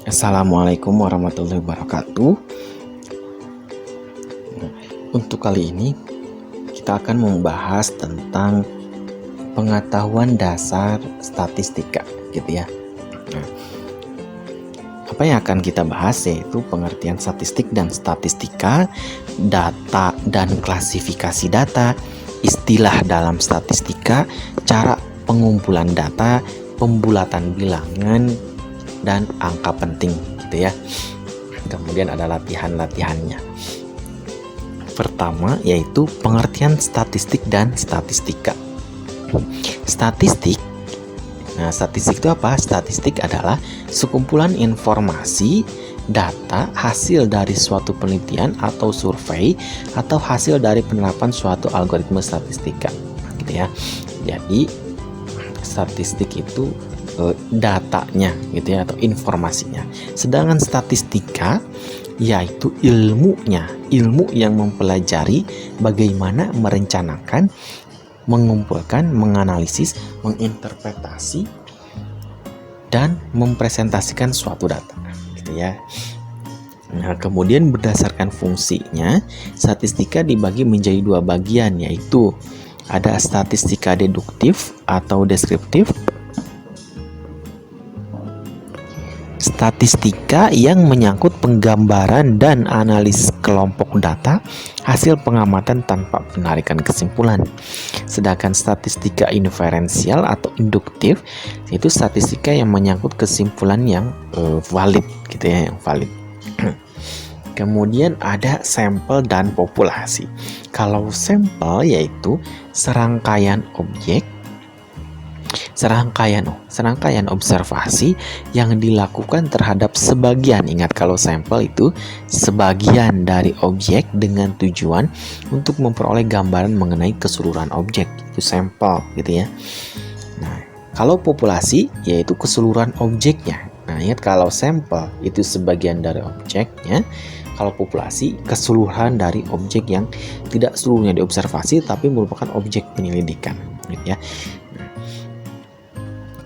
Assalamualaikum warahmatullahi wabarakatuh. Untuk kali ini kita akan membahas tentang pengetahuan dasar statistika, gitu ya. Nah, apa yang akan kita bahas yaitu pengertian statistik dan statistika, data dan klasifikasi data, istilah dalam statistika, cara pengumpulan data, pembulatan bilangan, dan angka penting, gitu ya. Kemudian ada latihan-latihannya. Pertama yaitu pengertian statistik dan statistika. Statistik. Nah, statistik itu apa? Statistik adalah sekumpulan informasi, data hasil dari suatu penelitian atau survei atau hasil dari penerapan suatu algoritma statistika, gitu ya. Jadi statistik itu datanya, gitu ya, atau informasinya. Sedangkan statistika yaitu ilmu yang mempelajari bagaimana merencanakan, mengumpulkan, menganalisis, menginterpretasi, dan mempresentasikan suatu data, gitu ya. Nah, kemudian berdasarkan fungsinya, statistika dibagi menjadi dua bagian, yaitu ada statistika deduktif atau deskriptif. Statistika yang menyangkut penggambaran dan analisis kelompok data hasil pengamatan tanpa penarikan kesimpulan. Sedangkan statistika inferensial atau induktif itu statistika yang menyangkut kesimpulan yang valid, gitu ya, yang valid. Kemudian ada sampel dan populasi. Kalau sampel yaitu serangkaian objek, serangkaian observasi yang dilakukan terhadap sebagian. Ingat, kalau sampel itu sebagian dari objek dengan tujuan untuk memperoleh gambaran mengenai keseluruhan objek, itu sampel, gitu ya. Nah, kalau populasi yaitu keseluruhan objeknya. Nah, ingat, kalau sampel itu sebagian dari objeknya, kalau populasi keseluruhan dari objek yang tidak seluruhnya diobservasi tapi merupakan objek penyelidikan, gitu ya.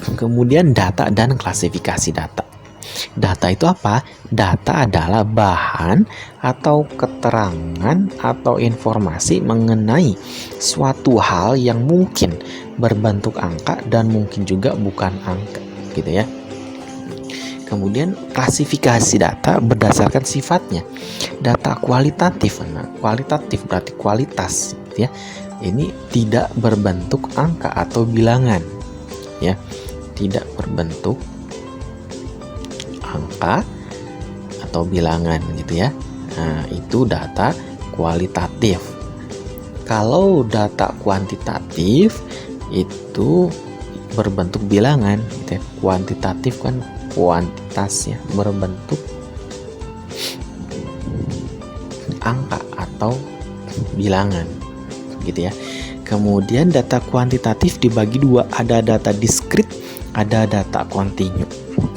Kemudian data dan klasifikasi data. Data itu apa? Data adalah bahan atau keterangan atau informasi mengenai suatu hal yang mungkin berbentuk angka dan mungkin juga bukan angka, gitu ya. Kemudian klasifikasi data berdasarkan sifatnya. Data kualitatif. Nah, kualitatif berarti kualitas, gitu ya. Ini tidak berbentuk angka atau bilangan, ya. Tidak berbentuk angka atau bilangan, gitu ya. Nah, itu data kualitatif. Kalau data kuantitatif itu berbentuk bilangan, gitu ya. Kuantitatif kan kuantitas, ya, berbentuk angka atau bilangan, gitu ya. Kemudian data kuantitatif dibagi dua, ada data diskrit, ada data kontinu,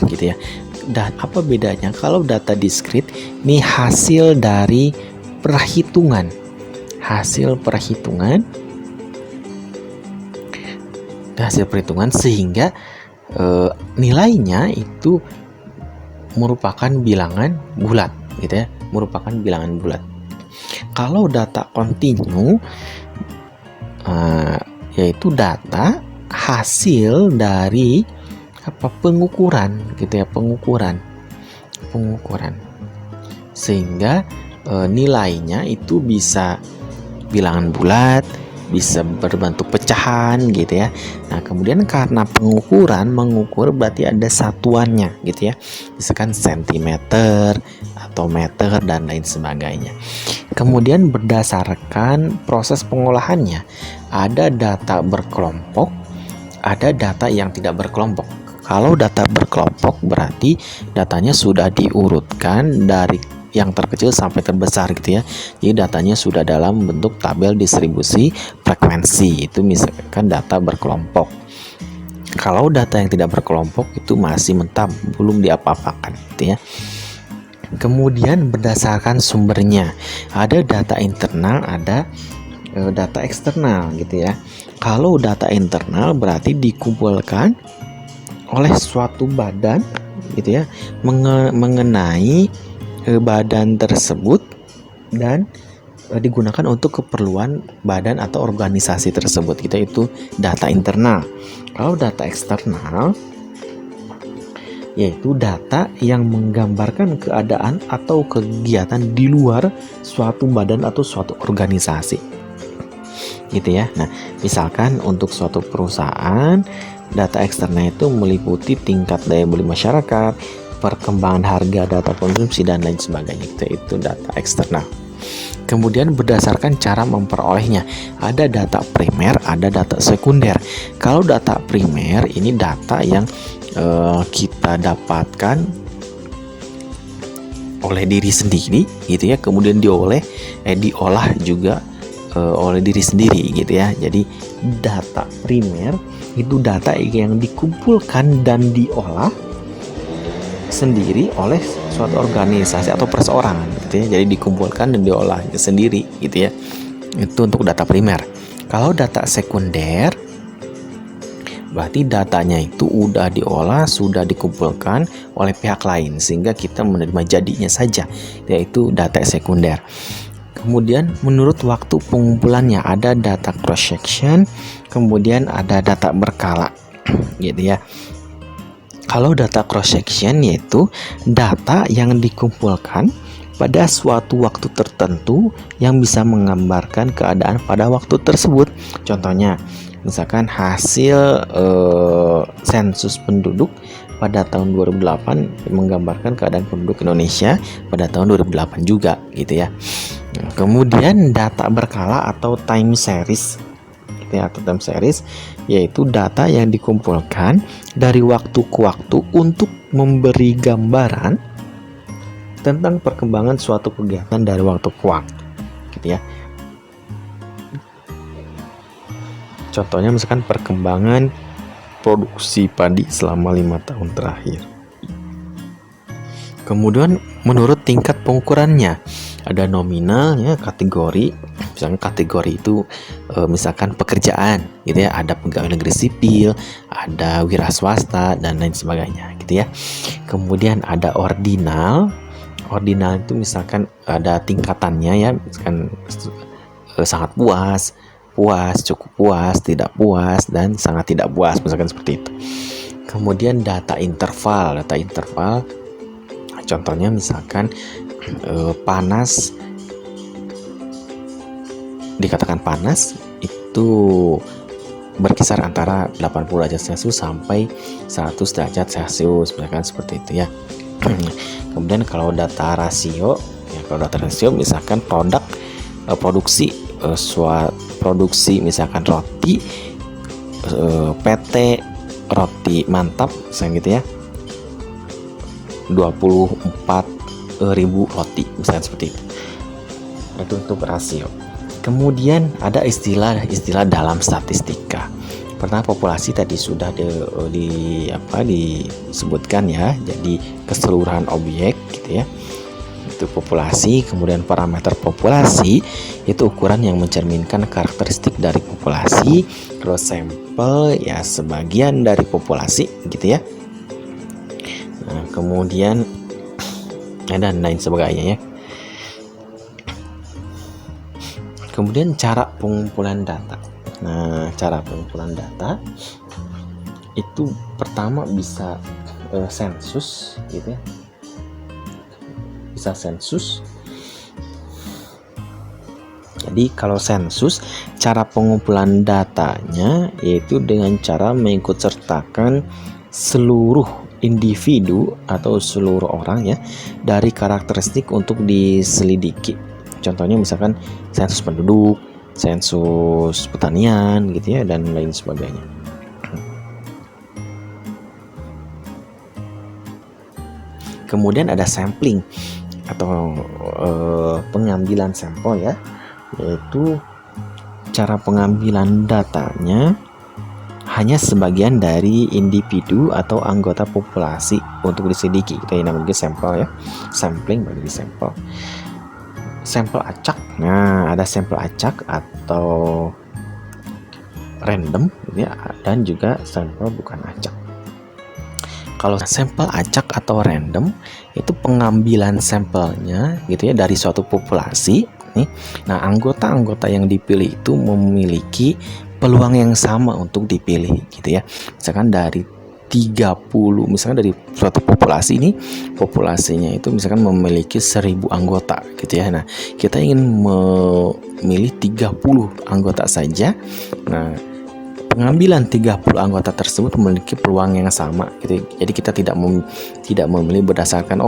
gitu ya. Dan apa bedanya? Kalau data diskrit ini hasil dari perhitungan, sehingga nilainya itu merupakan bilangan bulat, gitu ya, merupakan bilangan bulat. Kalau data kontinu yaitu data hasil dari pengukuran, gitu ya, pengukuran sehingga nilainya itu bisa bilangan bulat, bisa berbentuk pecahan, gitu ya. Nah, kemudian karena mengukur berarti ada satuannya, gitu ya, misalkan sentimeter atau meter dan lain sebagainya. Kemudian berdasarkan proses pengolahannya, ada data berkelompok, ada data yang tidak berkelompok. Kalau data berkelompok berarti datanya sudah diurutkan dari yang terkecil sampai terbesar, gitu ya. Jadi datanya sudah dalam bentuk tabel distribusi frekuensi. Itu misalkan data berkelompok. Kalau data yang tidak berkelompok itu masih mentah, belum diapa-apakan, gitu ya. Kemudian berdasarkan sumbernya, ada data internal, ada data eksternal, gitu ya. Kalau data internal berarti dikumpulkan oleh suatu badan gitu ya, mengenai badan tersebut dan digunakan untuk keperluan badan atau organisasi tersebut. Itu data internal. Kalau data eksternal yaitu data yang menggambarkan keadaan atau kegiatan di luar suatu badan atau suatu organisasi gitu ya. Nah, misalkan untuk suatu perusahaan, data eksternal itu meliputi tingkat daya beli masyarakat, perkembangan harga, data konsumsi, dan lain sebagainya. Itu data eksternal. Kemudian berdasarkan cara memperolehnya, ada data primer, ada data sekunder. Kalau data primer ini data yang kita dapatkan oleh diri sendiri gitu ya, kemudian diolah juga oleh diri sendiri gitu ya. Jadi data primer itu data yang dikumpulkan dan diolah sendiri oleh suatu organisasi atau perseorangan gitu ya. Jadi dikumpulkan dan diolah sendiri gitu ya. Itu untuk data primer. Kalau data sekunder berarti datanya itu udah diolah, sudah dikumpulkan oleh pihak lain sehingga kita menerima jadinya saja, yaitu data sekunder. Kemudian menurut waktu pengumpulannya ada data cross section, kemudian ada data berkala gitu ya. Kalau data cross section yaitu data yang dikumpulkan pada suatu waktu tertentu yang bisa menggambarkan keadaan pada waktu tersebut. Contohnya, misalkan hasil sensus penduduk pada tahun 2008 menggambarkan keadaan penduduk Indonesia pada tahun 2008 juga gitu ya. Kemudian data berkala atau time series atau time series yaitu data yang dikumpulkan dari waktu ke waktu untuk memberi gambaran tentang perkembangan suatu kegiatan dari waktu ke waktu gitu ya. Contohnya misalkan perkembangan produksi padi selama 5 tahun terakhir. Kemudian menurut tingkat pengukurannya ada nominal ya, kategori. Misalkan kategori itu misalkan pekerjaan gitu ya, ada pegawai negeri sipil, ada wira swasta dan lain sebagainya gitu ya. Kemudian ada ordinal. Ordinal itu misalkan ada tingkatannya ya, misalkan sangat puas, cukup puas, tidak puas, dan sangat tidak puas, misalkan seperti itu. Kemudian data interval contohnya misalkan panas, dikatakan panas itu berkisar antara 80 derajat Celcius sampai 100 derajat Celcius, misalkan seperti itu ya. Kemudian kalau data rasio misalkan produksi misalkan roti PT roti mantap misalnya gitu ya, 24.000 roti misalnya seperti itu. Itu untuk rasio. Kemudian ada istilah dalam statistika. Pertama, populasi tadi sudah disebutkan ya. Jadi keseluruhan objek gitu ya. Itu populasi. Kemudian parameter populasi itu ukuran yang mencerminkan karakteristik dari populasi. Terus sampel ya sebagian dari populasi gitu ya. Nah, kemudian dan lain sebagainya ya. Kemudian cara pengumpulan data. Nah, cara pengumpulan data itu pertama bisa sensus gitu ya. Bisa sensus. Jadi kalau sensus, cara pengumpulan datanya yaitu dengan cara mengikut sertakan seluruh individu atau seluruh orang ya dari karakteristik untuk diselidiki. Contohnya misalkan sensus penduduk, sensus pertanian gitu ya, dan lain sebagainya. Kemudian ada sampling atau pengambilan sampel ya, yaitu cara pengambilan datanya hanya sebagian dari individu atau anggota populasi untuk diselidiki. Kita namanya sampel ya, sampling bagi sampel. Sampel acak. Nah, ada sampel acak atau random ya, dan juga sampel bukan acak. Kalau sampel acak atau random itu pengambilan sampelnya gitu ya dari suatu populasi nih. Nah, anggota-anggota yang dipilih itu memiliki peluang yang sama untuk dipilih gitu ya. Misalkan dari 30, misalkan dari suatu populasi ini, populasinya itu misalkan memiliki 1000 anggota gitu ya. Nah, kita ingin memilih 30 anggota saja. Nah, pengambilan 30 anggota tersebut memiliki peluang yang sama gitu. Jadi kita tidak memilih berdasarkan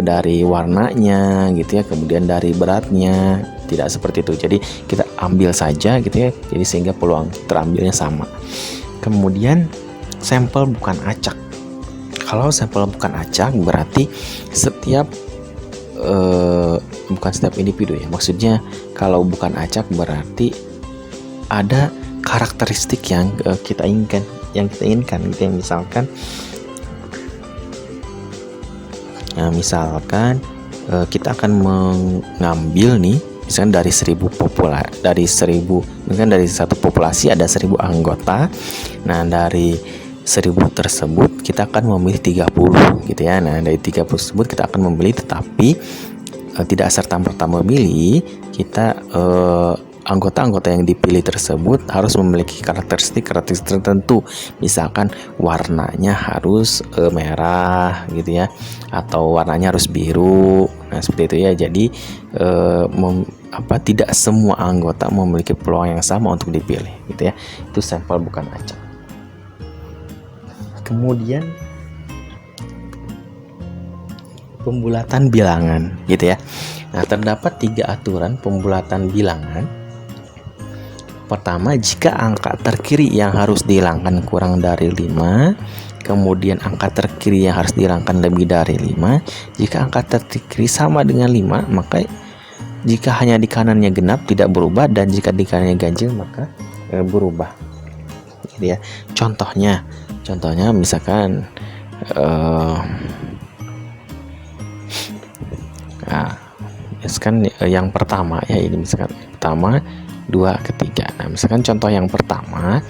dari warnanya gitu ya, kemudian dari beratnya, tidak seperti itu. Jadi kita ambil saja gitu ya. Jadi sehingga peluang terambilnya sama. Kemudian sampel bukan acak. Kalau sampel bukan acak berarti bukan setiap individu ya. Maksudnya kalau bukan acak berarti ada karakteristik yang kita inginkan gitu ya. Misalkan kita akan mengambil nih misalkan dari 1000 misalkan dari satu populasi ada 1000 anggota. Nah, dari 1000 tersebut kita akan memilih 30 gitu ya. Nah, dari 30 tersebut kita akan memilih, tetapi tidak serta-merta memilih. Kita anggota-anggota yang dipilih tersebut harus memiliki karakteristik tertentu. Misalkan warnanya harus merah gitu ya, atau warnanya harus biru. Nah, seperti itu ya. Jadi tidak semua anggota memiliki peluang yang sama untuk dipilih gitu ya. Itu sampel bukan acak. Kemudian pembulatan bilangan gitu ya. Nah, terdapat 3 aturan pembulatan bilangan. Pertama, jika angka terkiri yang harus dihilangkan kurang dari 5, kemudian angka terkiri yang harus dihilangkan lebih dari 5. Jika angka terkiri sama dengan 5, maka jika hanya di kanannya genap tidak berubah, dan jika di kanannya ganjil maka berubah gitu ya. Contohnya misalkan misalkan yang pertama ya, ini misalkan pertama 2 ke 3. Nah, misalkan contoh yang pertama,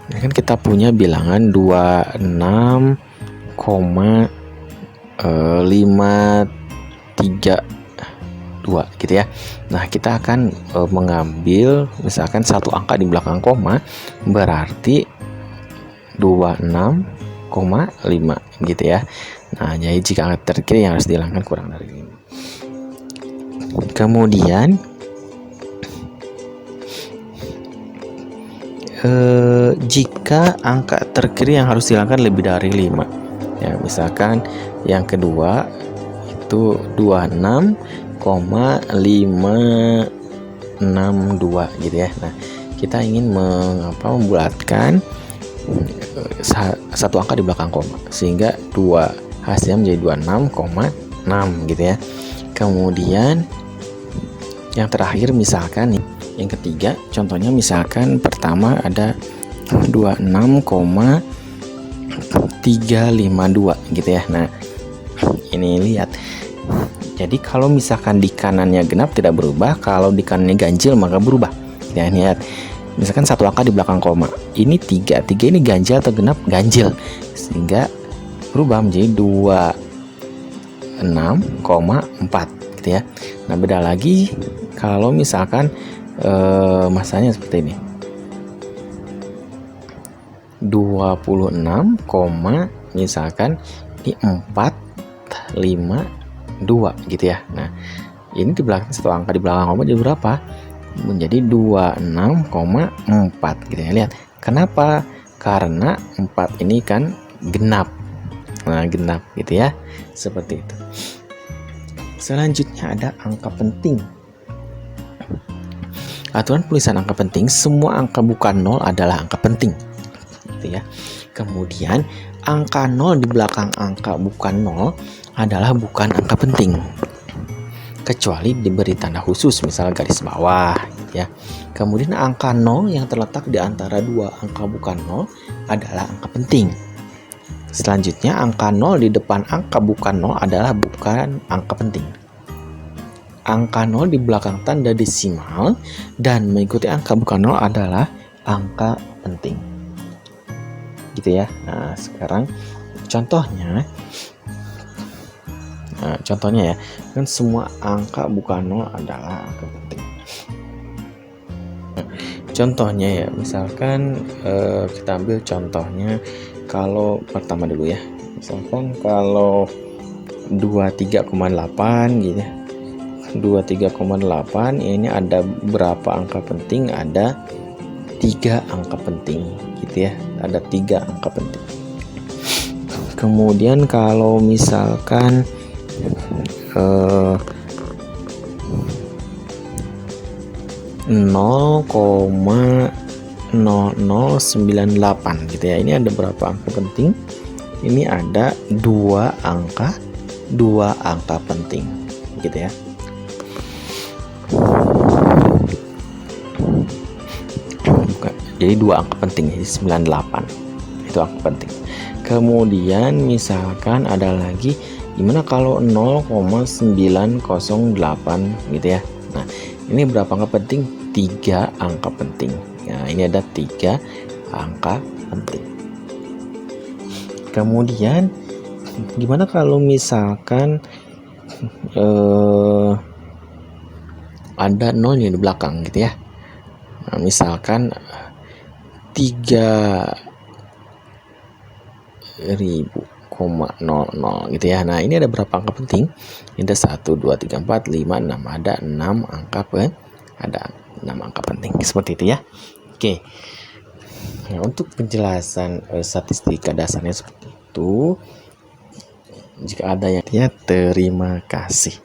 ini kan kita punya bilangan 26,532 gitu ya. Nah, kita akan mengambil misalkan satu angka di belakang koma, berarti 26,5 gitu ya. Nah, jadi jika angka terkiri yang harus dihilangkan kurang dari 5. Kemudian jika angka terkiri yang harus dihilangkan lebih dari 5 ya, misalkan yang kedua itu 26,562 gitu ya. Nah, kita ingin membulatkan satu angka di belakang koma sehingga hasilnya menjadi 26,6 gitu ya. Kemudian yang terakhir misalkan yang ketiga, contohnya misalkan pertama ada 26,352 gitu ya. Nah, ini lihat. Jadi kalau misalkan di kanannya genap tidak berubah, kalau di kanannya ganjil maka berubah. Ya, lihat. Misalkan satu angka di belakang koma. Ini 3 ini ganjil atau genap? Ganjil. Sehingga berubah menjadi 26,4 gitu ya. Nah, beda lagi kalau misalkan masanya seperti ini, 26, misalkan di 452 gitu ya. Nah, ini di belakang satu angka di belakang koma jadi berapa? Menjadi 26,4 gitu ya. Lihat, kenapa? Karena 4 ini kan genap. Nah, genap gitu ya. Seperti itu. Selanjutnya ada angka penting. Aturan penulisan angka penting, semua angka bukan 0 adalah angka penting gitu ya. Kemudian angka 0 di belakang angka bukan 0 adalah bukan angka penting, kecuali diberi tanda khusus, misalnya garis bawah gitu ya. Kemudian angka 0 yang terletak di antara dua angka bukan 0 adalah angka penting. Selanjutnya angka 0 di depan angka bukan 0 adalah bukan angka penting. Angka 0 di belakang tanda desimal dan mengikuti angka bukan 0 adalah angka penting gitu ya. Nah, sekarang Contohnya ya, kan semua angka bukan 0 adalah angka penting. Contohnya ya, misalkan kita ambil contohnya kalau pertama dulu ya. Misalkan kalau 23,8 gitu ya. 23,8 ini ada berapa angka penting? Ada 3 angka penting gitu ya. Ada 3 angka penting. Kemudian kalau misalkan 0,0098 gitu ya. Ini ada berapa angka penting? Ini ada 2 angka penting gitu ya. Jadi 2 angka penting, jadi 98 itu angka penting. Kemudian misalkan ada lagi, gimana kalau 0,908 gitu ya. Nah, ini berapa angka penting? 3 angka penting. Nah, ini ada 3 angka penting. Kemudian gimana kalau misalkan ada 0 di belakang gitu ya. Nah, misalkan 3000,00 gitu ya. Nah, ini ada berapa angka penting? Ini ada 1, 2, 3, 4, 5, 6. Ada 6 angka penting. Seperti itu ya. Oke. Nah, untuk penjelasan statistika dasarnya seperti itu. Jika ada yang terima kasih.